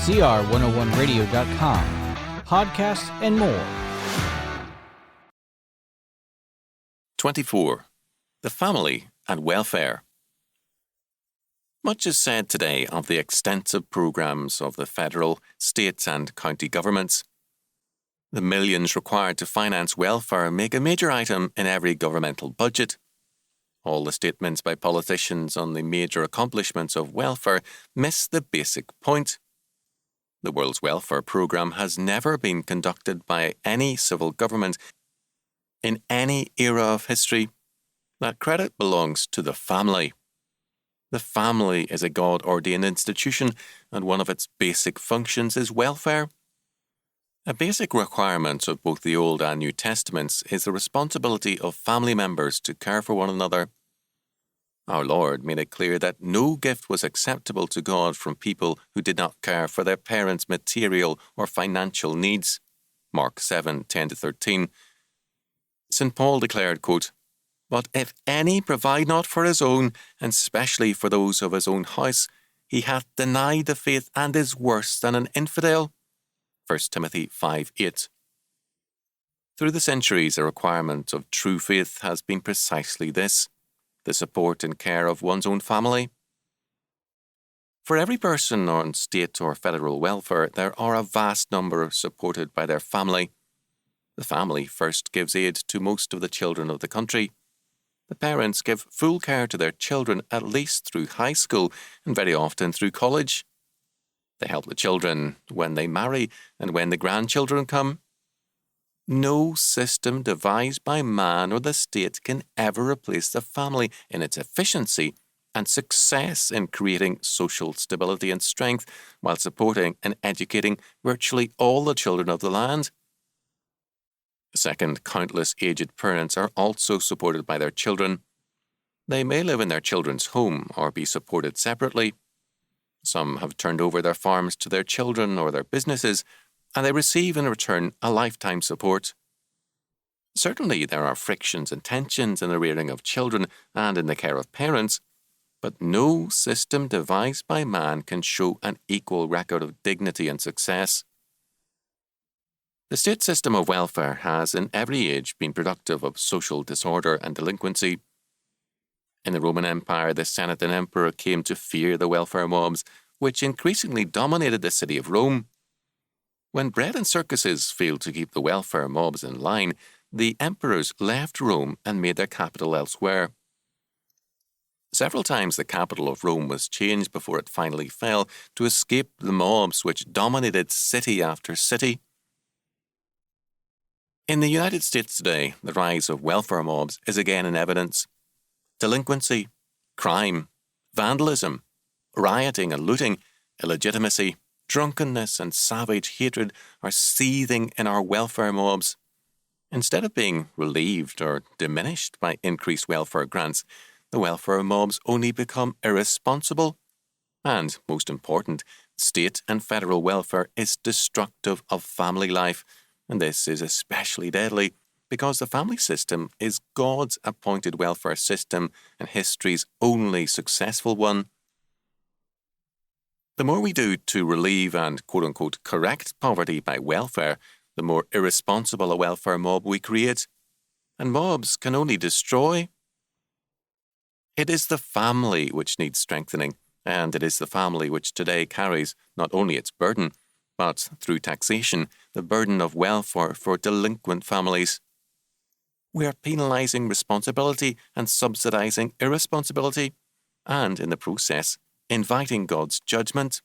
CR101radio.com, podcasts, and more. 24. The family and welfare. Much is said today of the extensive programs of the federal, state and county governments. The millions required to finance welfare make a major item in every governmental budget. All the statements by politicians on the major accomplishments of welfare miss the basic point. The world's welfare program has never been conducted by any civil government in any era of history. That credit belongs to the family. The family is a God-ordained institution, and one of its basic functions is welfare. A basic requirement of both the Old and New Testaments is the responsibility of family members to care for one another. Our Lord made it clear that no gift was acceptable to God from people who did not care for their parents' material or financial needs. Mark 7:10-13. St. Paul declared, quote, "But if any provide not for his own, and specially for those of his own house, he hath denied the faith and is worse than an infidel." 1 Timothy 5:8. Through the centuries, a requirement of true faith has been precisely this: the support and care of one's own family. For every person on state or federal welfare, there are a vast number supported by their family. The family first gives aid to most of the children of the country. The parents give full care to their children at least through high school and very often through college. They help the children when they marry and when the grandchildren come. No system devised by man or the state can ever replace the family in its efficiency and success in creating social stability and strength while supporting and educating virtually all the children of the land. Second, countless aged parents are also supported by their children. They may live in their children's home or be supported separately. Some have turned over their farms to their children or their businesses, and they receive in return a lifetime support. Certainly there are frictions and tensions in the rearing of children and in the care of parents, but no system devised by man can show an equal record of dignity and success. The state system of welfare has in every age been productive of social disorder and delinquency. In the Roman Empire, the Senate and Emperor came to fear the welfare mobs, which increasingly dominated the city of Rome. When bread and circuses failed to keep the welfare mobs in line, the emperors left Rome and made their capital elsewhere. Several times the capital of Rome was changed before it finally fell to escape the mobs which dominated city after city. In the United States today, the rise of welfare mobs is again in evidence. Delinquency, crime, vandalism, rioting and looting, illegitimacy, drunkenness and savage hatred are seething in our welfare mobs. Instead of being relieved or diminished by increased welfare grants, the welfare mobs only become irresponsible. And, most important, state and federal welfare is destructive of family life, and this is especially deadly because the family system is God's appointed welfare system and history's only successful one. The more we do to relieve and quote-unquote correct poverty by welfare, the more irresponsible a welfare mob we create. And mobs can only destroy. It is the family which needs strengthening, and it is the family which today carries not only its burden, but through taxation, the burden of welfare for delinquent families. We are penalising responsibility and subsidising irresponsibility, and in the process, inviting God's judgment.